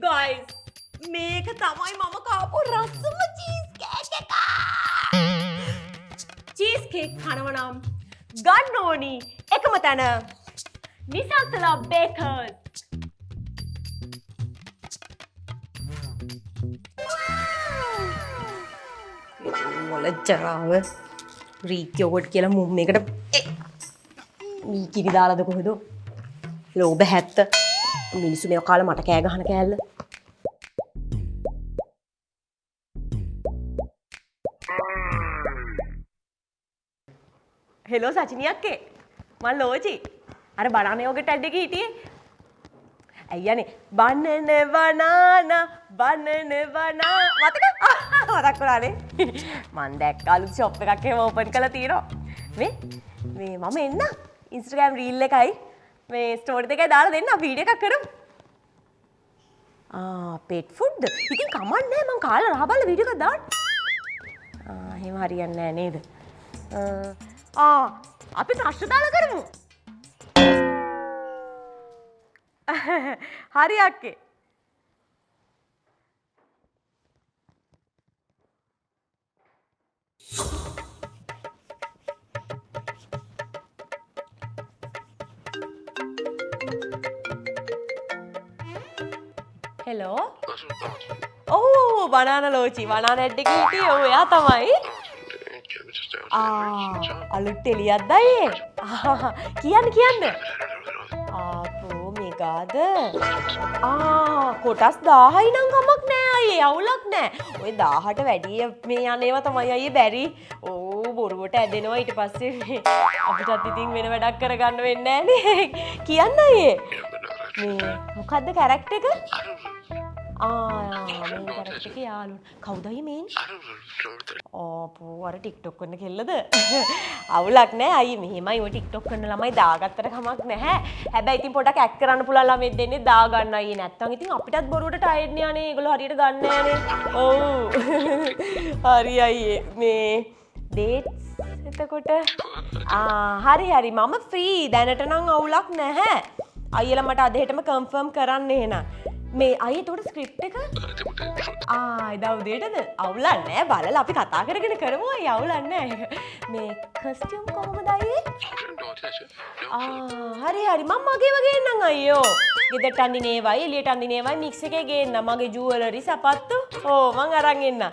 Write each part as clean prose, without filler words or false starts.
Guys මේක තමයි මම කාපු රස්සම චීස් කේක් එක. චීස් කේක් කනව නම් ගන්න ඕනි එකම තැන නිසන්තලා බේකර්ස්. මොළ ජරාව ග්‍රීක් යෝගට් කියලා මුම් එකට මී කිරි දාලාද කොහෙද? ලෝභ 70 මිනිස්සු මේව කාලා මට කෑ ගහන කෑල්ල. හෙලෝ සචිනී අක්කේ මම ලෝචි අර බනාන යෝගට් ඇඩ් එකේ හිටියේ. අයියානේ බනන බනානා මතක මතක් වුණානේ. මං දැක්ක අලුත් ෂොප් එකක් එහෙම ඕපන් කරලා තියෙනවා. මේ මම එන්න Instagram reel එකයි මේ ස්ටෝරි එකයි දාලා දෙන්න වීඩියෝ එකක් කරමු. පෙට් ෆුඩ්ද? ඉතින් කමක් නැහැ මං කාලා රහ බලලා වීඩියෝ එකක් දාන්න. එහෙම හරියන්නේ නැහැ නේද? අපි ප්‍රශ්න දාලා කරමු. හරි අක්කේ. හෙලෝ. ඔව් බනානා ලෝචි බනානා ඇඩ් එකේ හිටියේ ඔව් එයා තමයි. අලුත් එළියක්ද අයියේ? කියන්න. ආපෝ මේකාද? කොටස් 1000යි නම් කමක් නෑ අයියේ අවුලක් නෑ. ඔය 1000ට වැඩි මේ යන්නේවා තමයි අයියේ බැරි. ඕ බොරුවට ඇදෙනවා ඊට පස්සේ අපිටත් ඉතින් වෙන වැඩක් කරගන්න වෙන්නේ නෑනේ. කියන්න අයියේ. මේ මොකද්ද කැරක්ටර් එක? මේ කැරක්ටර් එක යාළුවා. කවුද අයියේ මේන්? ඕපෝ අර TikTok කරන කෙල්ලද? අවුලක් නෑ අයියේ මෙහෙමයි ඔය TikTok කරන ළමයි දාගත්තට කමක් නැහැ. හැබැයි ඉතින් පොඩක් ඇක් කරන්න පුළුවන් ළමයි දෙන්නේ දාගන්න අයියේ නැත්තම් ඉතින් අපිටත් බොරුවට ටයර්ඩ් නේ අනේ ඒගොල්ලෝ හරියට ගන්න නෑනේ. ඔව්. හරි අයියේ මේ ඩේට්ස් එතකොට හරි මම ෆ්‍රී දැනට නම් අවුලක් නැහැ. අයියලා මට අද හෙටම කන්ෆර්ම් කරන්න එහෙනම්. මේ අයියේ එතකොට ස්ක්‍රිප්ට් එක එදා උදේටද? අවුලක් නෑ බලලා අපි කතා කරගෙන කරමු අයියේ අවුලක් නෑ. මේ කස්ටියුම් කොහොමද අයියේ? හරි මම මගේ වගේ එන්නම් අයියෝ. ගෙදරට අඳිනේවයි එළියට අඳිනේවයි මික්ස් එකේ ගේන්න මගේ ජුවලරි සපත්තු. ඔව් මං අරන් එන්න.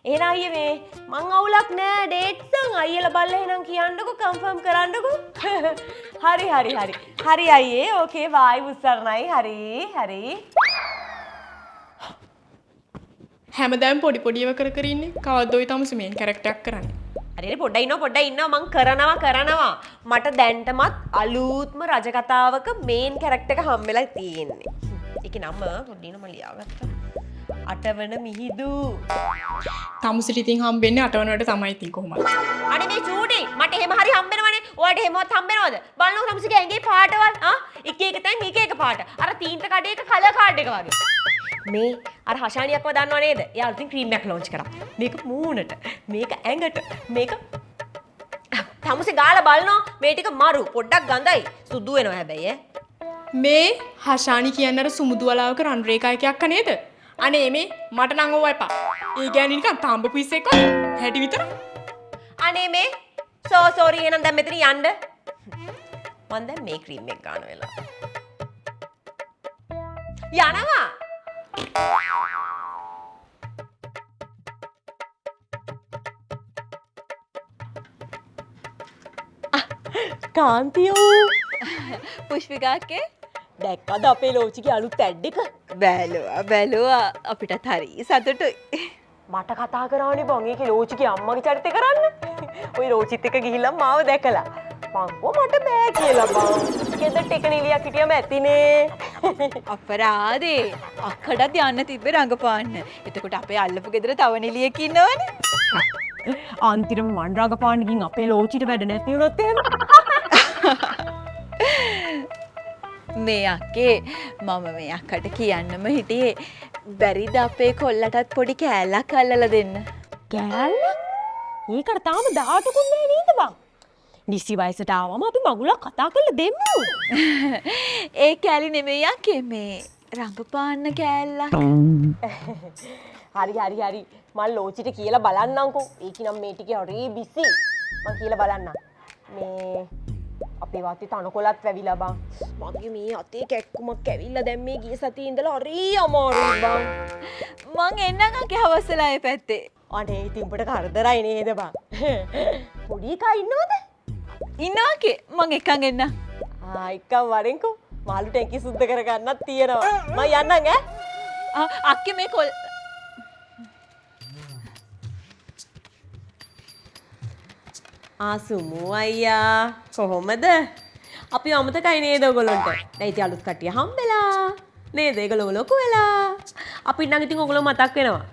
එහෙනම් අයියේ මේ මං අවුලක් නෑ ඩේට්ස් අයියලා බලලා එහෙනම් කියන්නකෝ කන්ෆර්ම් කරන්නකෝ. හරි අයියේ ඕකේ බයි උස්සරණයි හරි. හැමදාම පොඩි ඒවා කර ඉන්නේ. කවද්ද ඔය තමස මේන් කැරක්ටර් එකක් කරන්නේ. හරියට පොඩ්ඩක් ඉන්නවා මං කරනවා. මට දැන්ටමත් අලුත්ම රජ කතාවක මේන් කැරක්ටර් එක හම්බෙලා තියෙන්නේ. ඒකේ නම පොඩ්ඩින මම ලියාගත්තා. අටවන මිහිදු. තමුසට ඉතින් හම්බෙන්නේ අටවනට තමයි ඉතින් කොහොමද? අනේ මේ චූටි මට එහෙම හරි හම්බෙනවනේ. ඔයාලට එහෙමවත් හම්බෙනවද? බලන්නකො තමුසේගේ ඇඟේ පාටවල්. එක තැන් එක පාට. අර තීන්ත කඩේක කලර් කාඩ් එක වගේ. මේ අර හෂානියක්ව දන්නව නේද? එයා ඉතින් ක්‍රීම් එකක් ලොන්ච් කරා. මේක මූණට, මේක ඇඟට, මේක තමුසේ ගාලා බලනවා මේ ටික මරු පොඩ්ඩක් ගඳයි. සුදු වෙනවා හැබැයි මේ හෂානි කියන්නේ අර සුමුදු වලාවක රන් රේඛා එකක් නේද? අනේ මේ මට නම් ඕවා එපා. ඒ කියන්නේ නිකන් තාම්බ පිස් එකක් වගේ. හැටි විතර. අනේ මේ සෝරි එහෙනම් දැන් මෙතන යන්න. මම දැන් මේ ක්‍රීම් එක ගන්න වෙලා. යනවා. කාන්තියෝ පුෂ්පිකාක්කේ දැක්කද අපේ ලෝචිගේ අලුත් ඇඩ් එක? බැලුවා අපිටත් හරි සතුටුයි. මට කතා කරානේ බං ඒකේ ලෝචිගේ අම්මගේ චරිතය කරන්න. ওই ලෝචිත් එක්ක ගිහිල්ලා මාව දැකලා මං මට බෑ කියලා බං. ගෙදරට එක නිලියක් හිටියම ඇතිනේ. අපරාදේ අක්කටත් යන්න තිබ්බේ රඟපාන්න. එතකොට අපේ අල්ලපු ගෙදර තව නිලියෙක් ඉන්නවනේ. අන්තිරම මන් රඟපාන්න ගින් අපේ ලෝචිට වැඩ නැති වුණොත් එහෙම. මේ අක්කේ මම මේ අක්කට කියන්නම හිටියේ බැරිද අපේ කොල්ලටත් පොඩි කෑල්ලක් අල්ලලා දෙන්න. කෑල්ල? ඒකට තාම 18කුත් නෑ නේද බං? නිසි වයසට ආවම අපි මගුලක් කතා කරලා දෙමු. ඒ කෑලි නෙමෙයි යකේ මේ රඟපාන්න කෑල්ලක්. හරි මම ලෝචිට කියලා බලන්නම්කෝ. ඒක නම් මේ ටිකේ හරි බිසි. මම කියලා බලන්න. මේ අපේ වාතේ තනකොළත් වැවිලා බං. මගේ මේ අතේ කැක්කුමක් ඇවිල්ලා දැන් මේ ගිය සතියේ ඉඳලා හරි අමාරුයි බං. මං එන්නම් අක්කේ හවස්සලා ඒ පැත්තේ. අනේ ඉතින් උඹට කරදරයි නේද බං. පොඩි එකා ඉන්නවද? ඉන්නවා අක්කේ. මං එක්කන් එන්න. එක්කන් වරෙන්කෝ. මාළු ටැංකිය සුද්ධ කරගන්නත් තියෙනවා. මම යන්නම් ඈ. අක්කේ මේ කොල් ආසුමු අයියා කොහොමද? අපි අමතකයි නේද ඔයගොල්ලන්ට? දැන් ඉතින් අලුත් කට්ටිය හම්බෙලා. නේද? ඒගොල්ලෝ ලොකු වෙලා. අපිට නම් ඉතින් ඔයගොල්ලෝ මතක් වෙනවා.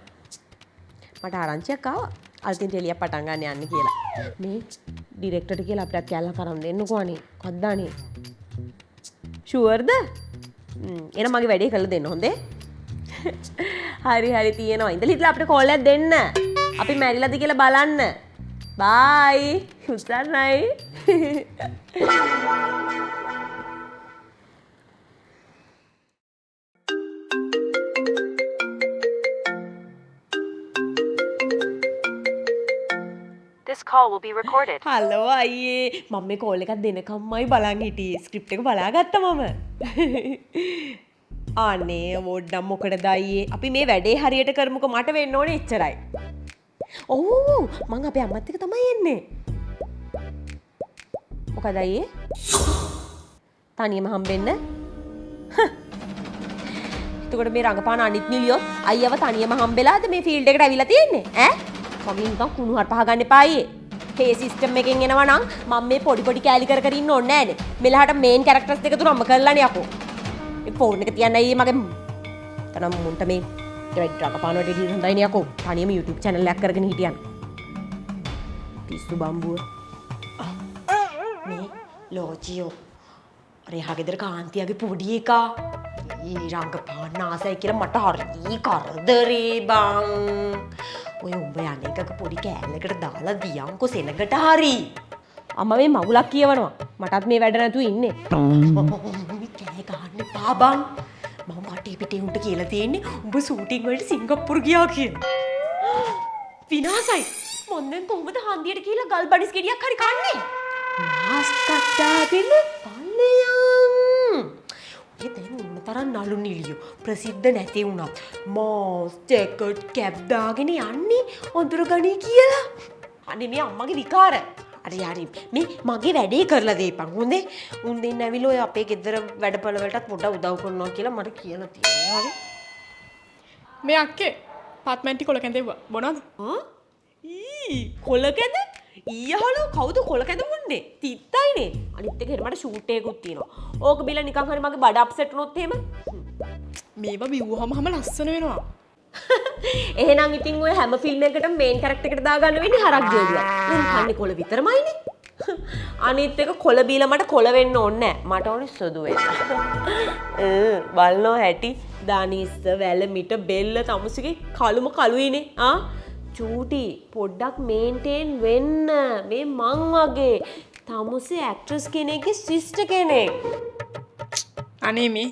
මට ආරංචියක් ආවා. අලුතින් ටෙලියක් පටන් ගන්න යන්න කියලා. මේ ඩිරෙක්ටර්ට කියලා අපිට කැල්ලා කරන් දෙන්නකෝ අනේ. කද්දානේ. ෂුවර්ද? එහෙනම් මගේ වැඩේ කරලා දෙන්න හොඳේ. හරි තියෙනවා. ඉඳලා හිටලා අපිට කෝල් එකක් දෙන්න. අපි මැරිලාද කියලා බලන්න. බයි. උසන්නයි. This call will be recorded. Hello අයියේ මම මේ කෝල් එකක් දෙනකම්මයි බලන් හිටියේ ස්ක්‍රිප්ට් එක බලාගත්තා මම. අනේ වොඩ්ඩම් මොකටද අයියේ අපි මේ වැඩේ හරියට කරමුකෝ මට වෙන්න ඕනේ එච්චරයි. ඔව් මං අපේ අම්මත් එක්ක තමයි එන්නේ. මොකද අයියේ? තනියම හම්බෙන්න? එතකොට මේ රඟපාන අනිත් නිලියෝ අයියව තනියම හම්බෙලාද මේ ෆීල්ඩ් එකට ඇවිල්ලා තියෙන්නේ ඈ? මගේ නිකන් කුණු හරපහ ගන්න එපා අයියේ. මේ සිස්ටම් එකෙන් එනවා නම් මම මේ පොඩි කෑලි කර ඉන්න ඕනේ නෑනේ. මෙලහට මේන් කැරක්ටර්ස් දෙක තුනම කරලානේ යකෝ. මේ ෆෝන් එක තියන්න අයියේ මගේ තනම් මුන්ට මේ ඩිරෙක්ට් රඟපානවට ඉතින් හොඳයි නේ යකෝ. තනියම YouTube channel එකක් කරගෙන හිටියන්. පිස්සු බම්බුව. මේ ලෝචියෝ රේහා ගෙදර කාන්තියගේ පොඩි එකා ඊ රංගපාන්න ආසයි කියලා මට හරි කරදරේ බං. ඔය උඹ යන්නේ එකක පොඩි කෑල්ලකට දාලා දියන්කෝ සෙනගට හරි. අම්මා මේ මගුලක් කියවනවා. මටත් මේ වැඩ නැතුව ඉන්නේ. කෑ ගන්න එපා බං. මම වටේ පිටේ උන්ට කියලා තියෙන්නේ උඹ ෂූටින් වලට සිංගප්පූරු ගියා කියලා. විනාසයි. මොන් දැන් කොහොමද හන්දියට කියලා ගල් බඩිස් ගෙඩියක් හරි කන්නේ? මාස්ක් කට්ටාගෙන පල්ලෙයන්. ඔය දැන් උන්න තරම් නළු නිලියෝ ප්‍රසිද්ධ නැති වුණත් මාස් ජැකට් කැප් දාගෙන යන්නේ අඳුර ගනී කියලා. අනේ මේ අම්මගේ විකාර. හරි මේ මගේ වැඩේ කරලා දෙපන් හොඳේ. උන් දෙන්න ඇවිල්ලා ඔය අපේ ගෙදර වැඩපළ වලටත් පොඩ්ඩක් උදව් කරනවා කියලා මට කියලා තියෙනවා. හරි. මේ අක්කේ පාත්මැන්ටි කොල කැඳෙව්වා බොනවද? කොල කැඳ? ඊයහලෝ කවුද කොල කැඳ මුන්නේ? තිත්තයිනේ. අනිත් එක මට ෂූට් එකකුත් තියෙනවා. ඕක බිල නිකන් හරි මගේ බඩ අප්සෙට් වුණොත් එහෙම. මේවා බිව්වහම ලස්සන වෙනවා. එහෙනම් ඉතින් ඔය හැම ෆිල්ම් එකකටම මේන් කැරක්ටර් එකට දාගන්න වෙන්නේ හරක් ජෝඩියක්. උන් කන්නේ කොළ විතරමයිනේ. අනිත් එක කොළ බීලා මට කොළ වෙන්න ඕනේ නැහැ. මට ඕනේ සුදු වෙන්න. බලනෝ හැටි දානිස්ස වැලමිට බෙල්ල තමුසුගේ කළුම කළුයිනේ. චූටි පොඩ්ඩක් මේන්ටේන් වෙන්න. මේ මං වගේ තමුසේ ඇක්ට්‍රස් කෙනෙක්ගේ සිස්ටර් කෙනෙක්. අනේ මේ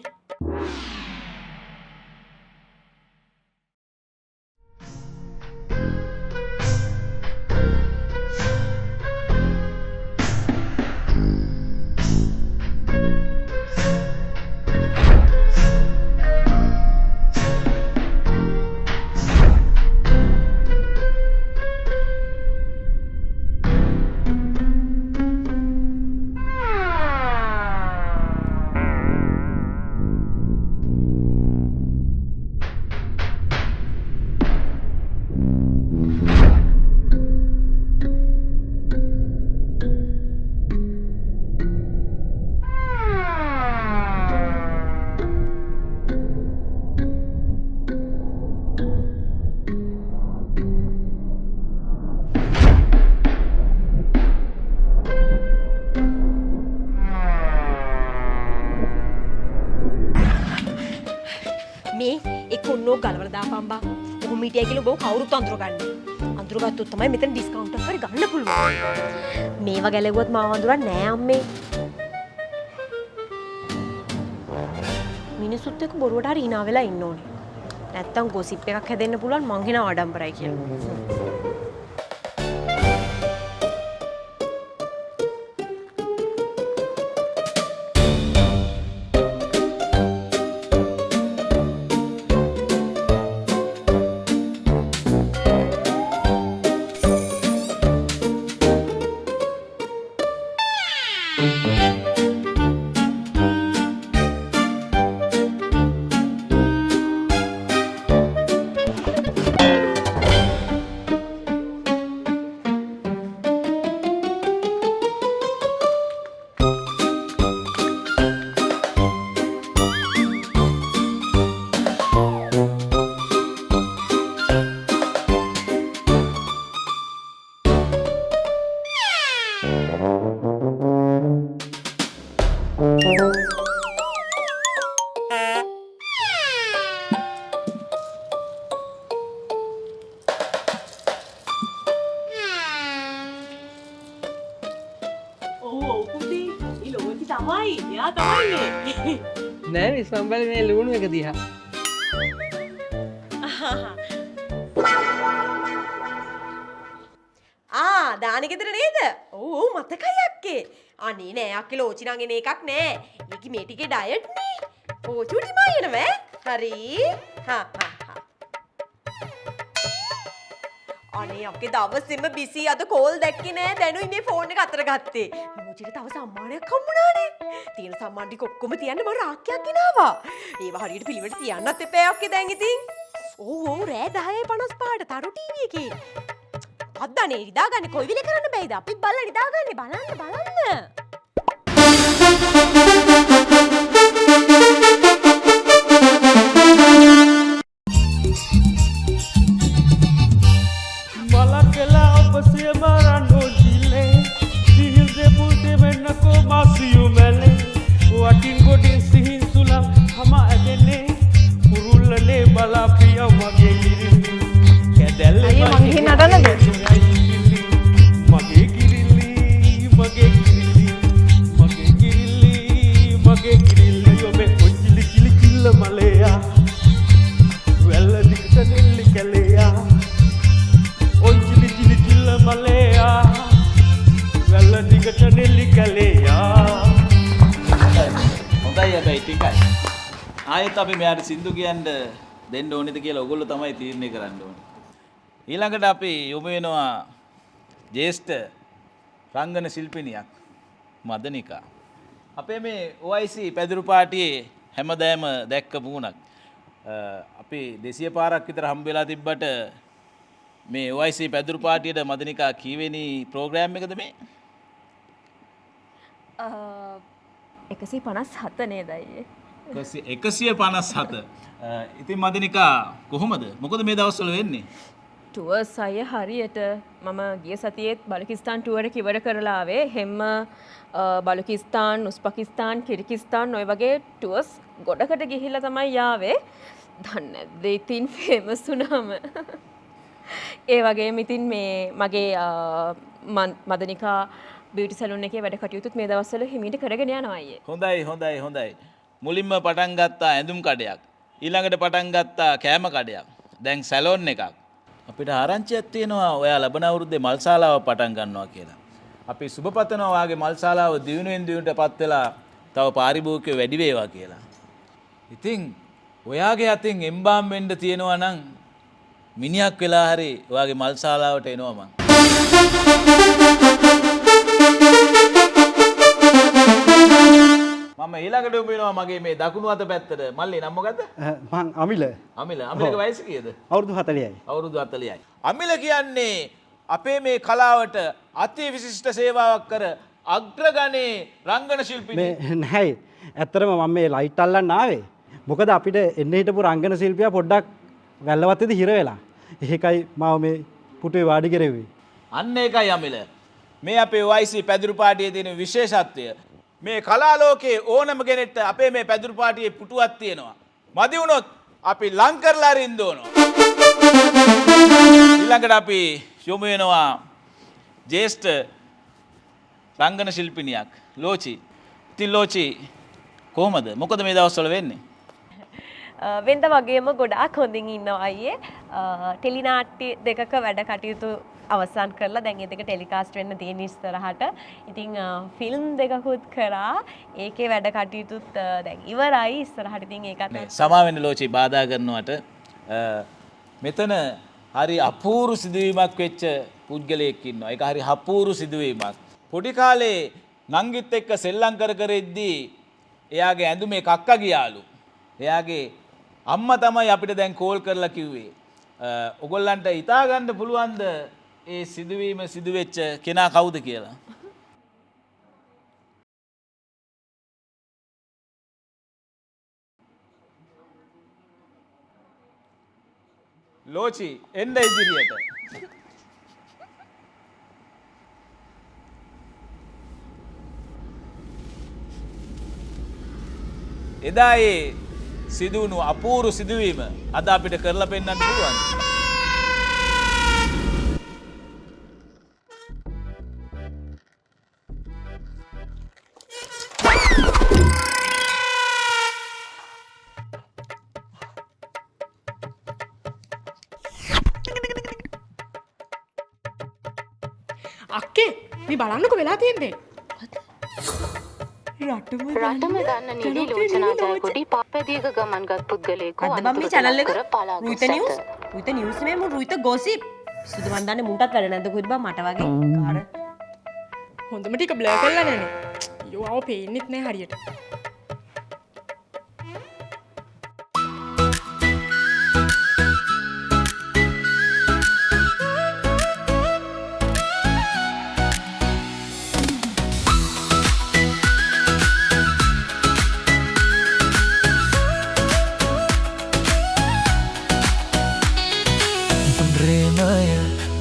ඔන්නෝ ගලවලා දාපන් බා. ඔහොම හිටියයි කියලා ඔබ කවුරුත් අඳුරගන්නේ. අඳුරගත්තොත් තමයි මෙතන ඩිස්කවුන්ට් එකක් හරි ගන්න පුළුවන්. මේවා ගැලෙව්වොත් මාව අඳුරන්නේ නෑ අම්මේ. මිනිස්සුත් එක්ක බොරුවට හරි hina වෙලා ඉන්න ඕනේ. නැත්තම් ගොසිප් එකක් හැදෙන්න පුළුවන් මං හිනා ආඩම්බරයි කියලා. නෑ විස්වම්බල මේ ලුණු එක දිහා. දානෙ ගෙදර නේද? ඔව් මතකයි අක්කේ. අනේ නෑ අක්කේ ලෝචි නං එන එකක් නෑ. ඒකි මේ ටිකේ ඩයට් නේ. ඕ චුටි මා එනවා. හරි. අනේ අපේ දවසෙම බිසි අද කෝල් දැක්කේ නෑ. දැනුයි මේ ෆෝන් එක අතර ගත්තේ. ලෝචිට තව සම්මානයක් හම්බුණානේ. තියෙන සම්මාන ටික ඔක්කොම තියන්න මම රාක්කයක් ගෙනාවා. ඒව හරියට පිළිවෙලට තියන්නත් එපා අක්කේ දැන් ඉතින්. ඕ රෑ 10:55ට තරු ටීවී එකේ. අද්දානේ ඉදාගන්නේ කොයි විල කරන්න බෑද? අපිත් බලලා ඉදාගන්නේ බලන්න. Malakela opasiya marano jile sihil de pulte menako masiyu mele watin godin sihin sulam hama agene urullane bala priya mage girili kedelle අයියේ මං ගිහින් නටන්නද? mage girili yobe konjili kili killa maleya wella dikta nelli kaleya onjili jili killa maleya wella dikta nelli kaleya හොඳයි හැබැයි ටිකයි. ආයෙත් අපි මෙයාට සින්දු කියන්න දෙන්න ඕනේද කියලා ඔයගොල්ලෝ තමයි තීරණය කරන්න ඕනේ. ඊළඟට අපි යොමු වෙනවා ජේෂ්ඨ රංගන ශිල්පිනියක් මදනිකා. අපේ මේ OIC පැදුරු පාටියේ හැමදාම දැක්ක මුණක්. අපි 200 පාරක් විතර හම්බ වෙලා තිබ්බට මේ OIC පැදුරු පාටියට මදනිකා කීවෙනි ප්‍රෝග්‍රෑම් එකද මේ? 157 නේද අයියේ? 157. ඉතින් මදනිකා කොහොමද? මොකද මේ දවස්වල වෙන්නේ? ටුවර්ස් අය හරියට මම ගිය සතියේත් බලුකිස්තාන් ටුවර් එක ඉවර කරලා ආවේ. හැම බලුකිස්තාන්, උස්බෙකිස්තාන්, කිර්ගිස්තාන් ඔය වගේ ටුවර්ස් ගොඩකට ගිහිල්ලා තමයි ආවේ. දන්නේ නැද්ද ඉතින් ෆේමස් වුණාම. ඒ වගේම ඉතින් මේ මගේ මදනිකා බියුටි සැලූන් එකේ වැඩ කටයුතුත් මේ දවස්වල හිමීට කරගෙන යනවා අයියේ. හොඳයි. මුලින්ම පටන් ගත්තා ඇඳුම් කඩයක්. ඊළඟට පටන් ගත්තා කෑම කඩයක්. දැන් සැලෝන් එකක්. අපිට ආරංචියක් තියෙනවා ඔයා ලබන අවුරුද්දේ මල්ශාලාව පටන් ගන්නවා කියලා. අපි සුබපතනවා වාගේ මල්ශාලාව දියුණුවෙන් දියුණුවටපත් වෙලා තව පාරිභෝගිකයෝ වැඩි වේවා කියලා. ඉතින් ඔයාගේ අතින් එම්බාම් වෙන්න තියෙනවා නම් මිනිහක් වෙලා හරි ඔයාගේ මල්ශාලාවට එනවා මං. මම ඊළඟට උඹ වෙනවා මගේ මේ දකුණු අත පැත්තට. මල්ලි නම මොකද්ද? මං අමිල. අමිලගේ වයස කීයද? අවුරුදු 40යි. අවුරුදු 40යි. අමිල කියන්නේ අපේ මේ කලාවට අති විශිෂ්ට සේවාවක් කර අග්‍රගණේ රංගන ශිල්පිනිය. මේ නැහැ. ඇත්තටම මම මේ ලයිට් අල්ලන්න ආවේ. මොකද අපිට එන්න හිටපු රංගන ශිල්පියා පොඩ්ඩක් වැල්ලවත්තේදී හිර වෙලා. ඒකයි මම මේ පුටුවේ වාඩි කරෙව්වේ. අන්න ඒකයි අමිල. මේ අපේ OIC පැදුරු පාටියේ තියෙන විශේෂත්වය. මේ කලා ලෝකයේ ඕනම කෙනෙක්ට අපේ මේ පැදුරු පාටියේ පුටුවක් තියෙනවා. මදි වුණොත් අපි ලං කරලා අරින්න ඕනවා. ඊළඟට අපි යොමු වෙනවා ජේෂ්ඨ රංගන ශිල්පිනියක් ලෝචි. ඉතින් ලෝචි කොහමද? මොකද මේ දවස්වල වෙන්නේ? වෙනද වගේම ගොඩාක් හොඳින් ඉන්නවා අයියේ. ටෙලිනාට්‍ය දෙකක වැඩ කටයුතු අවසන් කරලා දැන් ඒ දෙක ටෙලිකාස්ට් වෙන්න තියෙන ඉස්සරහට. ඉතින් ෆිල්ම් දෙකකුත් කරා. ඒකේ වැඩ කටයුතුත් දැන් ඉවරයි. ඉස්සරහට ඉතින් ඒකත් සමා වෙන්න ලෝචි බාධා කරනවට මෙතන හරි අපූරු සිදුවීමක් වෙච්ච පුද්ගලයෙක් ඉන්නවා. ඒක හරි අපූරු සිදුවීමක්. පොඩි කාලේ නංගිත් එක්ක සෙල්ලම් කර ඉද්දී එයාගේ ඇඳුමේ කක්ක ගියාලු. එයාගේ අම්මා තමයි අපිට දැන් කෝල් කරලා කිව්වේ. ඔයගොල්ලන්ට හිතා ගන්න පුළුවන්ද ඒ සිදුවීම සිදුවෙච්ච කෙනා කවුද කියලා? ලෝචි එන්න ඉදිරියට. එදා ඒ සිදුවුණු අපූරු සිදුවීම අද අපිට කරලා පෙන්වන්න පුළුවන්. අක්කේ මේ බලන්නකො වෙලා තියෙන්නේ. රටම ගන්න නිදී ලෝචනා ජයකොඩි පාපැදියක ගමන්ගත් පුද්ගලයෙකු අද මම මේ channel එක රුයිත නිවුස් රුයිත නිවුස් නේ මම රුයිත ගොසිප් සුදු මන් දන්නේ මුන්ටත් වැඩ නැද්ද කොහෙද බා මට වගේ කාර හොඳම ටික බ්ලර් කරලා නැනේ. අයියෝ ආව පේන්නෙත් නෑ හරියට.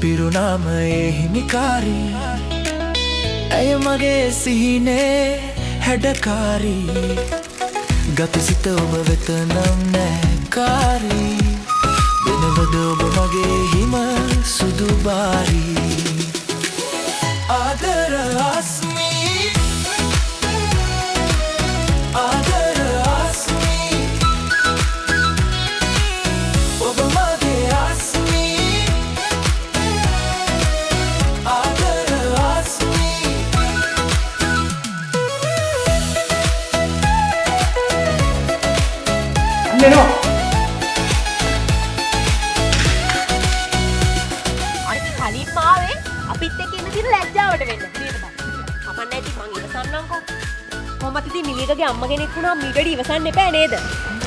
පිරුණාමයේ හිමිකාරී ඇය මගේ සිහිනේ හැඩකාරී ගතසිත ඔබ වෙත නම් නෑකාරී දෙනවද ඔබ මගේ හිම සුදුබාරී ආදර ආස්මී ආදර ආස්මී ඔබ මගේ ආස්මී අනිත් කලින් මාවේ අපිත් එක්ක ඉන්න දින ලැජ්ජාවට වෙන්න නේද බං? කමන්නේ ඉතින් මං ඉවසන්නම්කෝ. කොහොමද ඉතින් නිලියකගේ අම්ම කෙනෙක් වුණා මීටඩි ඉවසන්න එපා නේද?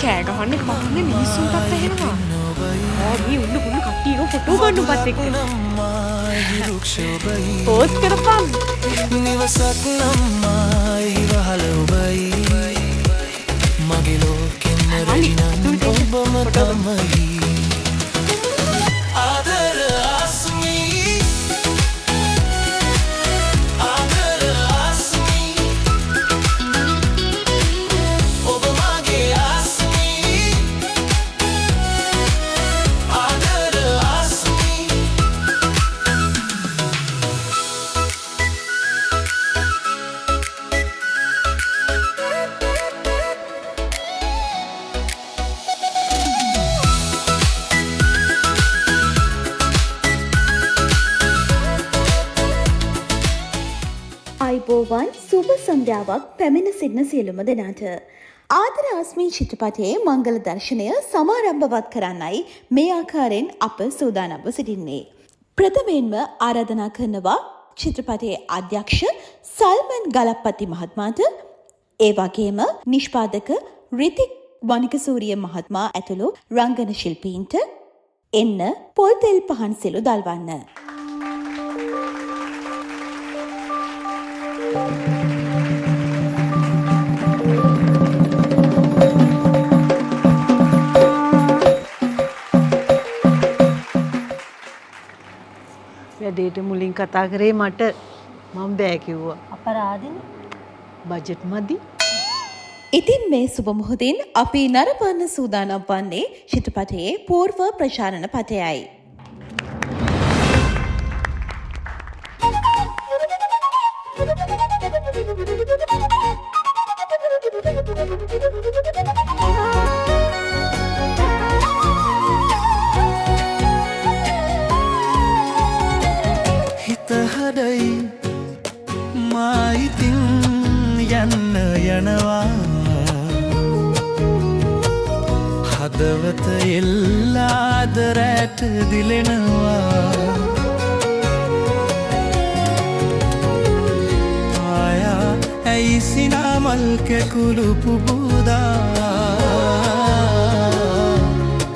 කෑ ගහන්නේ බහන්නේ මිනිස්සුන්ටත් ඇහෙනවා. මේ උන්න පුන්න කට්ටිය නෝ ෆොටෝ ගන්නපත් එක්ක. පෝස්ට් කරපන්. නිවසක් නම්මයි වහල ඔබයි මගේ ලෝකෙම රැඳිනම් ඔබම තමයි ආදර ආස්මී ආදර ආස්මී ඔබ මගේ ආස්මී ආදර ආස්මී අයිබෝවන් සුබ සන්ධ්‍යාවක් පැමිණ සිටින සියලුම දෙනාට ආදර ආස්මී චිත්‍රපටයේ මංගල දර්ශනය සමාරම්භවත් කරන්නයි මේ ආකාරයෙන් අප සූදානම්ව සිටින්නේ. ප්‍රථමයෙන්ම ආරාධනා කරනවා චිත්‍රපටයේ අධ්‍යක්ෂ සල්මන් ගලප්පති මහත්මයාට, ඒ වගේම නිෂ්පාදක රිතික් වනිකසූරිය මහත්මයා ඇතුළු රංගන ශිල්පීන්ට එන්න පොල් තෙල් පහන් සිලු දල්වන්න. වැඩේට මුලින් කතා කරේ මට මම බෑ කිව්වා. අපරාධිනේ. බජට් මදි. ඉතින් මේ සුබ මොහොතින් අපි නරඹන්න සූදානම් වන්නේ චිත්‍රපටයේ පූර්ව ප්‍රචාරණ පටයයි. ආදරයට දිලෙනවා ආයා ඇයි සිනාමල් කැකුළු පුබුදා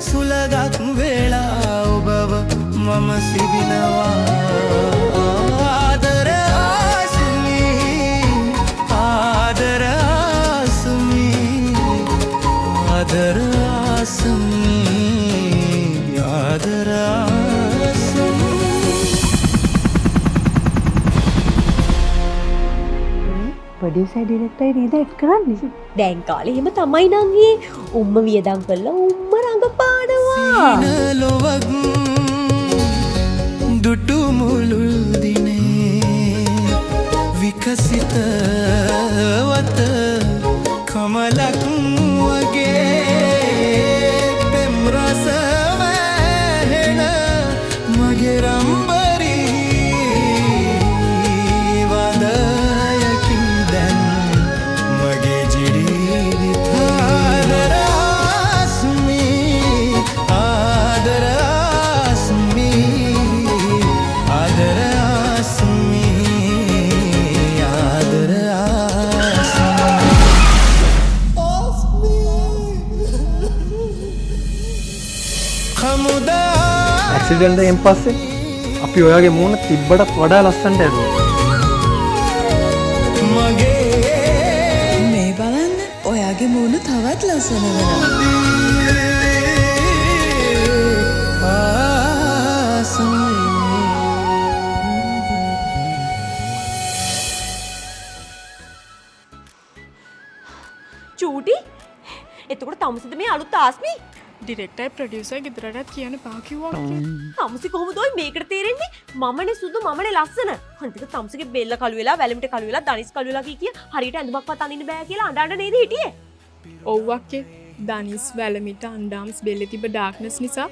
සුලගත් වෙලා ඔබව මම සිබිනවා ආදර ආසුමී ආදර ආසුමී ආදර ආසුමී ආදර ප්‍රොඩියුසර් ඩිරෙක්ටර් නේද එඩ් කරන්නේ? දැන් කාලේ එහෙම තමයි නංගී. උම්ම වියදම් කරලා උම්ම රඟපානවා. ලොවක් දුටු මුළුල් දිනේ විකසිත වත කමලක් වගේ පෙම් රස වැහෙන මගේ රම්බරී වදයකින් දැන් මගේ ජීවිත ආදර ආසුමී ආදර ආසුමී ආදර ආසුමී ආදර ආසුමී ඇක්සිඩන්ට් එකෙන් පස්සේ අපි ඔයාගේ මූණ තිබ්බටත් වඩා ලස්සනට ඇරුවා. මේ බලන්න ඔයාගේ මූණ තවත් ලස්සන වෙනවා. චූටි එතකොට තමුසද මේ අලුත් ආස්මි ඩිරෙක්ටර් ප්‍රොඩියුසර් ගෙදරටත් කියන්න පා කිව්වා. තමුසි කොහොමද ඔය මේකට තේරෙන්නේ මමනේ සුදු මමනේ ලස්සන අන්තික තමුසිගේ බෙල්ල කළු වෙලා වැලමිට කළු වෙලා දනිස් කළු වෙලා කිය හරියට ඇඳුමක්වත් අඳින්න බෑ කියලා අඬ නේද හිටියේ ඔව් අක්කේ දනිස් වැලමිට අන්ඩාම්ස් බෙල්ලේ තිබ්බ ඩාර්ක්නස් නිසා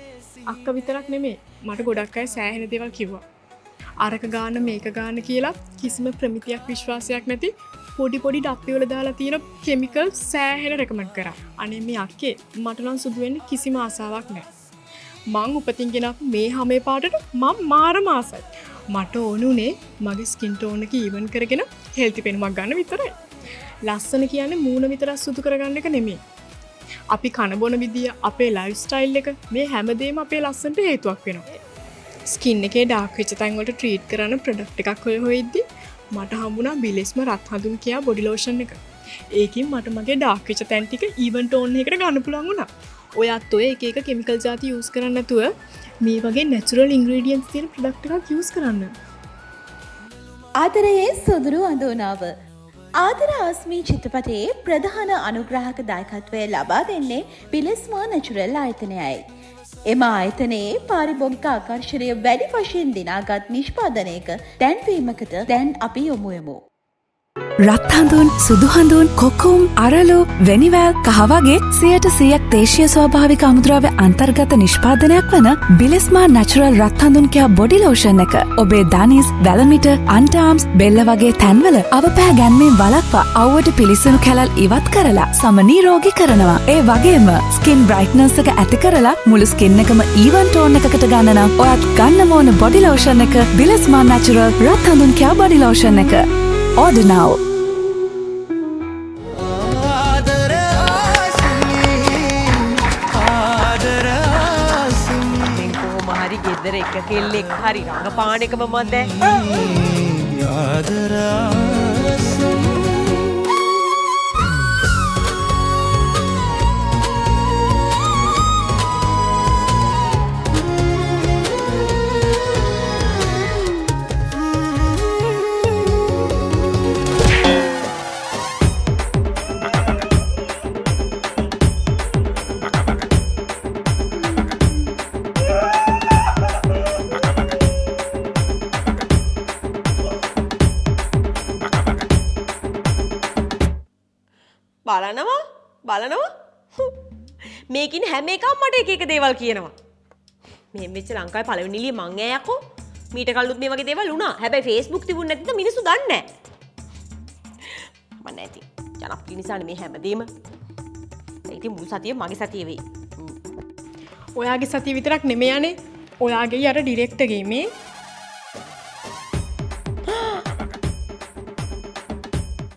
අක්ක විතරක් නෙමෙයි මට ගොඩක් අය සෑහෙන දේවල් කිව්වා. අරක ගාන මේක ගාන කියලා කිසිම ප්‍රමිතියක් විශ්වාසයක් නැති පොඩි පොඩි ඩප්පි වල දාලා තියෙන කෙමිකල් සෑහෙන රෙකමන්ඩ් කරා. අනේ මේ අක්කේ මට නම් සුදු වෙන්න කිසිම ආසාවක් නැහැ. මං උපතින් ගෙනාපු මේ හැමේ පාටට මම මාරම ආසයි. මට ඕනුනේ මගේ ස්කින් ටෝන් එක ඊවන් කරගෙන හෙල්ති පෙනුමක් ගන්න විතරයි. ලස්සන කියන්නේ මූණ විතරක් සුදු කරගන්න එක නෙමෙයි. අපි කන බොන විදිය අපේ ලයිෆ් ස්ටයිල් එක මේ හැමදේම අපේ ලස්සනට හේතුවක් වෙනවා. ස්කින් එකේ ඩාර්ක් වෙච්ච තැන් වලට ට්‍රීට් කරන ප්‍රොඩක්ට් එකක් හොයද්දි මට හම්බුණා බිලෙස්ම රත් හඳුන් කියා බොඩි ලෝෂන් එක. ඒකින් මට මගේ ඩාර්ක් වෙච්ච තැන් ටික ඊවන් ටෝන් එකකට ගන්න පුළුවන් වුණා. ඔයත් ඔය එක එක කෙමිකල් ಜಾති යූස් කරන්න නැතුව මේ වගේ නැචරල් ඉන්ග්‍රීඩියන්ට්ස් තියෙන ප්‍රොඩක්ට් එකක් යූස් කරන්න. ආදරයේ සොඳුරු අඳෝනාව ආදර ආස්මී චිත්‍රපටයේ ප්‍රධාන අනුග්‍රාහක දායකත්වය ලබා දෙන්නේ බිලෙස්මා නැචරල් ආයතනයයි. එම ආයතනයේ පාරිභෝගික ආකර්ෂණය වැඩි වශයෙන් දිනාගත් නිෂ්පාදනයක දැන්වීමකට දැන් අපි යොමු වෙමු. රත් හඳුන්, සුදු හඳුන්, කොකුම්, අරලු, වෙනිවැල්, කහ වගේ 100% දේශීය ස්වාභාවික අමුද්‍රව්‍ය අන්තර්ගත නිෂ්පාදනයක් වන බිලෙස්මා නැචරල් රත් හඳුන් කියා බොඩි ලෝෂන් එක ඔබේ දනිස්, වැලමිට, අන්ටාම්ස්, බෙල්ල වගේ තැන්වල අවපෑ ගැන්මීම් වළක්වා අවුවට පිලිසුණු කැලල් ඉවත් කරලා සමනීරෝගී කරනවා. ඒ වගේම ස්කින් බ්‍රයිට්නස් එක ඇති කරලා මුළු ස්කින් එකම ඊවන් ටෝන් එකකට ගන්න නම් ඔයත් ගන්න ඕන බොඩි ලෝෂන් එක බිලෙස්මා නැචරල් රත් හඳුන් කියා බොඩි ලෝෂන් එක. Order now. හරි ගෙදර එක කෙල්ලෙක් හරි රඟපාන එකම මන්ද බලනවා මේකින් හැම එකම මට එක එක දේවල් කියනවා. මේ මෙච්ච ලංකාවේ පළවෙනි නිලිය මං ඈයකෝ මීට කල්ලුත් මේ වගේ දේවල් වුණා. හැබැයි Facebook තිබුණ නැතිද මිනිස්සු දන්නේ නැහැ. මම නැති. ජනප්‍රිය නිසානේ මේ හැමදේම. ඉතින් මුළු සතිය මගේ සතිය වෙයි. ඔයාගේ සතිය විතරක් නෙමෙයි යන්නේ. ඔයාගේ අර ඩිරෙක්ටර්ගේ මේ